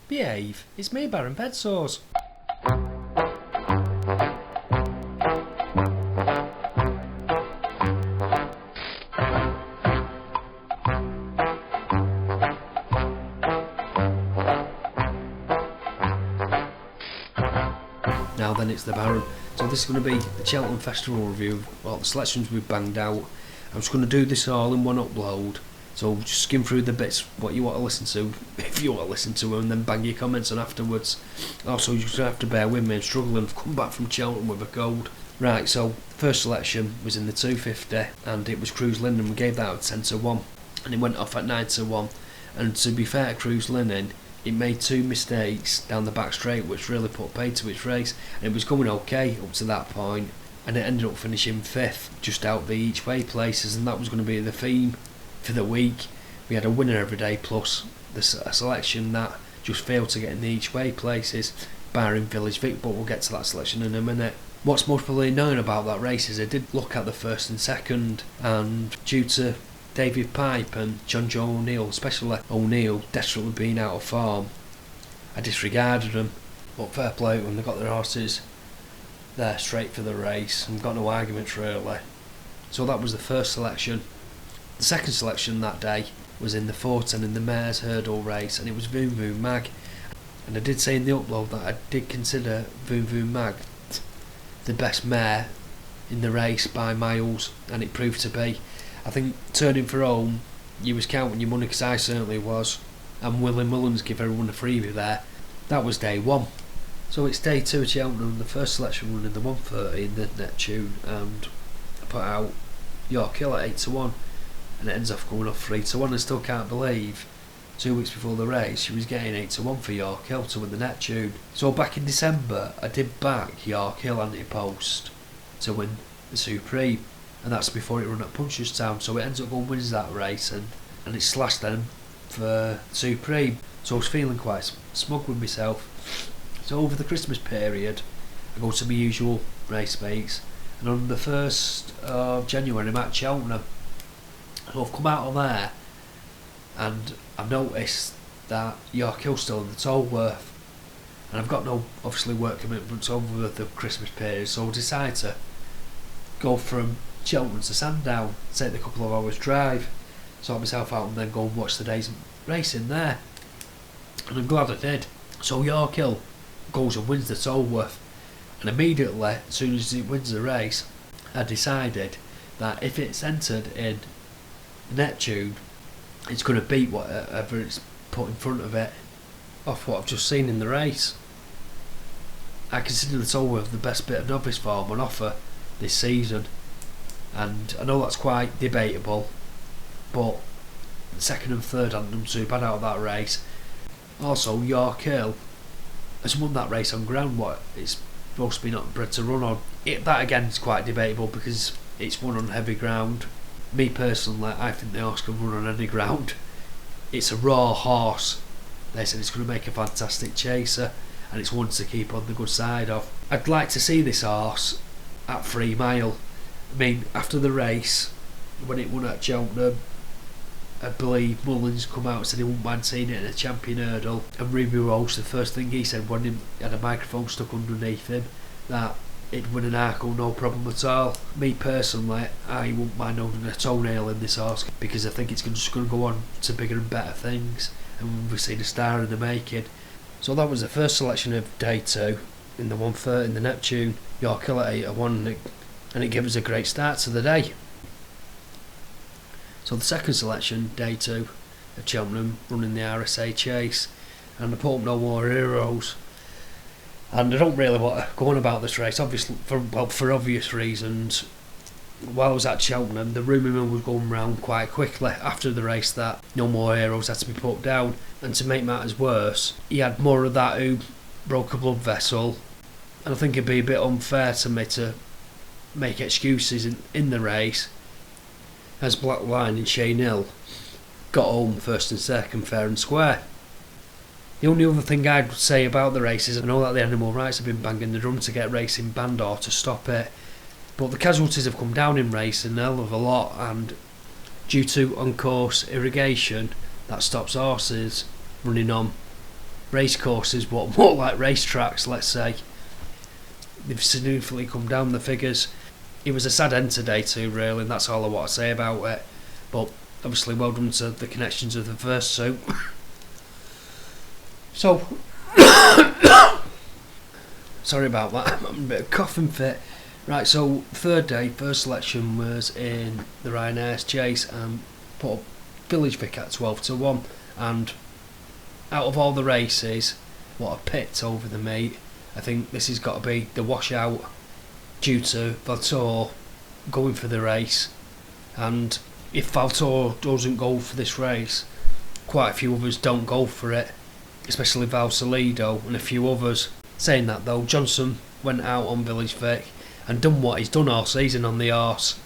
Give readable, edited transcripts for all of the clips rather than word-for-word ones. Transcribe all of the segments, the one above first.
Behave, it's me, Baron Bedsores. Now then, it's the Baron. So this is going to be the Cheltenham Festival review, well, the selections we've banged out. I'm just going to do this all in one upload, so just skim through the bits what you want to listen to, if you want to listen to them, and then bang your comments on afterwards. Also, you're just going to have to bear with me, I'm struggling, I've come back from Cheltenham with a cold. Right, so first selection was in the 250, and it was Cruise Linen. We gave that out 10 to 1, and it went off at 9 to 1. And to be fair to Cruise Linen, it made two mistakes down the back straight which really put paid to its race, and it was going okay up to that point, and it ended up finishing 5th, just out the each way places, and that was going to be the theme for the week. We had a winner every day plus a selection that just failed to get in the each way places, barring Village Vic, but we'll get to that selection in a minute. What's most probably known about that race is I did look at the first and second, and due to David Pipe and John Joe O'Neill, especially O'Neill, desperately being out of form, I disregarded them. But fair play when they got their horses there straight for the race and got no arguments really. So that was the first selection. The second selection that day was in the 410 in the Mares Hurdle race, and it was Voom Voom Mag. And I did say in the upload that I did consider Voom Voom Mag the best mare in the race by miles, and it proved to be. I think turning for home, you was counting your money, because I certainly was, and Willie Mullins give everyone a freebie there. That was day one. So it's day two at Cheltenham, the first selection running the 130 in the Neptune, and I put out York Hill at 8 to 1, and it ends off going off 3 to 1. I still can't believe 2 weeks before the race she was getting 8 to 1 for York Hill to win the Neptune. So back in December I did back York Hill anti-post to win the Supreme, and that's before it run at Punchestown, so it ends up going wins that race, and it slashed them for Supreme. So I was feeling quite smug with myself. So over the Christmas period I go to my usual race meets, and on the 1st of January I'm at Cheltenham. So I've come out of there and I've noticed that York Hill's still in the Tollworth, and I've got no obviously work commitments over the Christmas period, so I decided to go from Cheltenham to Sandown, take the couple of hours drive, sort myself out, and then go and watch the day's racing there. And I'm glad I did. So York Hill goes and wins the Tollworth, and immediately as soon as it wins the race I decided that if it's entered in Neptune it's going to beat whatever it's put in front of it off what I've just seen in the race. I consider the Tollworth the best bit of novice form on offer this season, and I know that's quite debatable, but the second and third aren't done too bad out of that race. Also York Hill has won that race on ground what it's supposed to be not bred to run on. That again is quite debatable because it's won on heavy ground. Me personally, I think the horse can run on any ground. It's a raw horse. They said it's going to make a fantastic chaser, and it's one to keep on the good side of. I'd like to see this horse at 3 Mile. I mean, after the race, when it won at Cheltenham, I believe Mullins come out and said he wouldn't mind seeing it in a champion hurdle, and Ruby Rose, the first thing he said when he had a microphone stuck underneath him, that it'd win an Arkle no problem at all. Me personally, I wouldn't mind owning a toenail in this horse, because I think it's just going to go on to bigger and better things, and we've seen a star in the making. So that was the first selection of day 2 in the 130 in the Neptune, York Hill at 8 to 1, and it gave us a great start to the day. So the second selection, day 2 at Cheltenham, running the RSA Chase, and I put up No More Heroes. And I don't really want to go on about this race, obviously for obvious reasons. While I was at Cheltenham, the rumour mill was going round quite quickly after the race that No More Heroes had to be put down, and to make matters worse, he had more of that who broke a blood vessel, and I think it'd be a bit unfair to me to make excuses in the race, as Black Line and Shane Hill got home first and second fair and square. The only other thing I'd say about the race is I know that the animal rights have been banging the drum to get racing banned or to stop it, but the casualties have come down in racing a hell of a lot, and due to on-course irrigation that stops horses running on race courses, but more like race tracks, let's say. They've significantly come down the figures. It was a sad end today too, really, and that's all I want to say about it. But obviously, well done to the connections of the first two. So, sorry about that, I'm having a bit of coughing fit. Right, so third day, first selection was in the Ryanair's Chase and put up Village Vic at 12-1. And out of all the races, what I picked over the meet, I think this has got to be the washout due to Valtor going for the race. And if Valtor doesn't go for this race, quite a few others don't go for it, especially Val Salido and a few others. Saying that though, Johnson went out on Village Vic and done what he's done all season on the arse,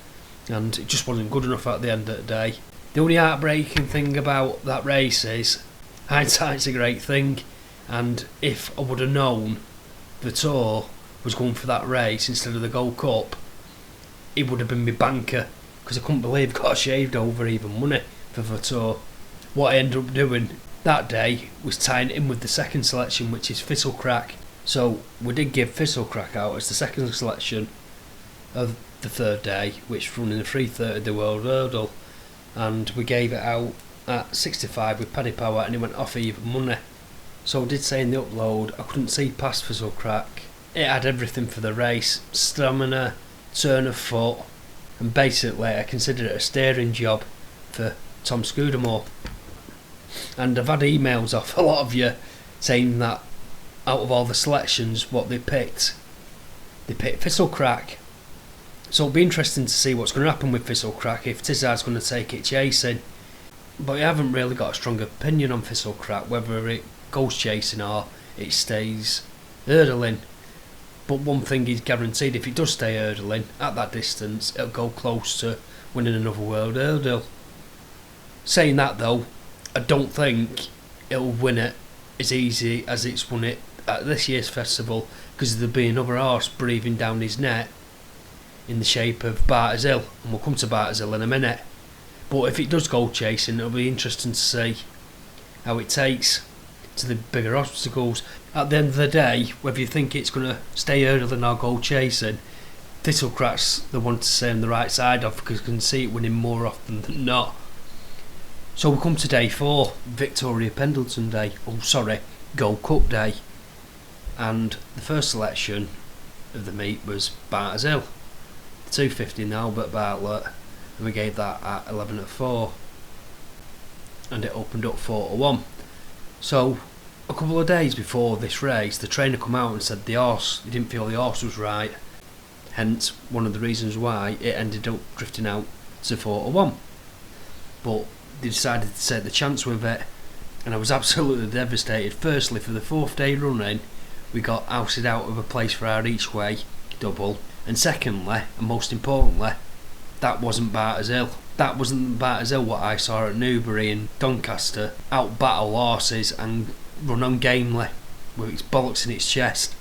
and it just wasn't good enough at the end of the day. The only heartbreaking thing about that race is hindsight's a great thing, and if I would have known the Tour was going for that race instead of the Gold Cup, it would have been my banker, because I couldn't believe I got shaved over even money for the Tour. What I ended up doing that day was tying in with the second selection, which is Thistlecrack. So we did give Thistlecrack out as the second selection of the third day, which run in the 3:30 the World Hurdle, and we gave it out at 65 with penny power, and it went off even money. So I did say in the upload I couldn't see past Thistlecrack. It had everything for the race: stamina, turn of foot, and basically I considered it a steering job for Tom Scudamore. And I've had emails off a lot of you saying that out of all the selections, what they picked Thistlecrack. So it'll be interesting to see what's going to happen with Thistlecrack, if Tizard's going to take it chasing. But I haven't really got a strong opinion on Thistlecrack, whether it goes chasing or it stays hurdling. But one thing is guaranteed: if it does stay hurdling at that distance, it'll go close to winning another World Hurdle. Saying that though, I don't think it'll win it as easy as it's won it at this year's festival, because there'll be another horse breathing down his neck in the shape of Barter's Hill, and we'll come to Barter's Hill in a minute. But if it does go chasing, it'll be interesting to see how it takes to the bigger obstacles. At the end of the day, whether you think it's going to stay hurdling or go chasing, Thistlecrack's the one to stay on the right side of, because you can see it winning more often than not. So we come to day 4, Victoria Pendleton Day, Gold Cup Day, and the first selection of the meet was Barter's Hill, 250 in Albert Bartlett, and we gave that at 11-4, and it opened up 4-1. So a couple of days before this race, the trainer come out and said he didn't feel the horse was right, hence one of the reasons why it ended up drifting out to 4-1. But they decided to take the chance with it, and I was absolutely devastated. Firstly, for the 4th day running, we got ousted out of a place for our each way double, and secondly, and most importantly, that wasn't Barter's Hill. That wasn't Barter's Hill what I saw at Newbury and Doncaster, out battle horses and run ungamely with its bollocks in its chest.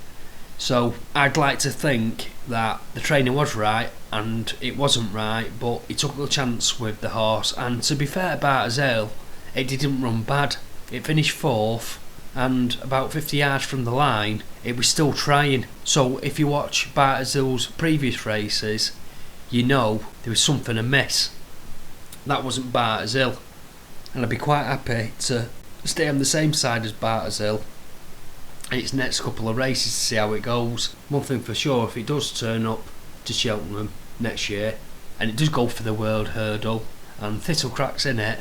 So I'd like to think that the trainer was right and it wasn't right, but he took the chance with the horse, and to be fair, Barter's Hill, it didn't run bad. It finished 4th, and about 50 yards from the line it was still trying. So if you watch Barter's Hill's previous races, you know there was something amiss. That wasn't Barter's Hill, and I'd be quite happy to stay on the same side as Barter's Hill in its next couple of races to see how it goes. One thing for sure, if it does turn up to Cheltenham next year and it does go for the World Hurdle and Thistlecrack's in it,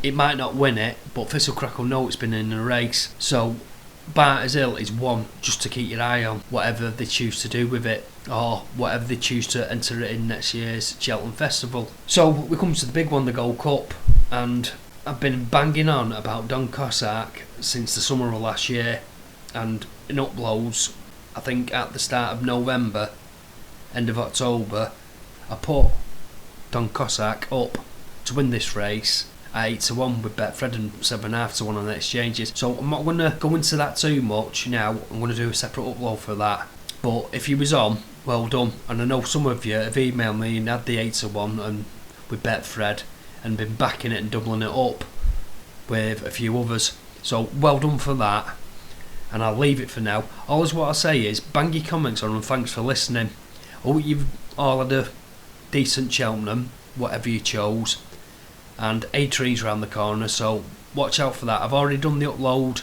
it might not win it, but Thistlecrack will know it's been in a race. So Barter's Hill is one just to keep your eye on, whatever they choose to do with it, or whatever they choose to enter it in next year's Cheltenham Festival. So we come to the big one, the Gold Cup, and I've been banging on about Don Cossack since the summer of last year, and in uploads, I think at the start of November, end of October, I put Don Cossack up to win this race at 8-1 with Betfred and 7.5-1 on the exchanges. So I'm not going to go into that too much now. I'm going to do a separate upload for that. But if you was on, well done. And I know some of you have emailed me and had the 8-1 and with Betfred and been backing it and doubling it up with a few others. So well done for that, and I'll leave it for now. Always what I say is bang your comments on and thanks for listening. Hope you've all had a decent Cheltenham, whatever you chose, and A-Tree's round the corner, so watch out for that. I've already done the upload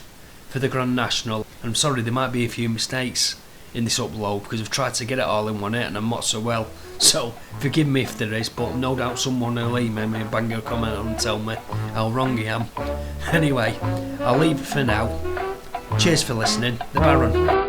for the Grand National. I'm sorry, there might be a few mistakes in this upload because I've tried to get it all in one hit and I'm not so well, so forgive me if there is, but no doubt someone will email me and bang a comment on and tell me how wrong I am. Anyway, I'll leave it for now. Cheers for listening, the Baron.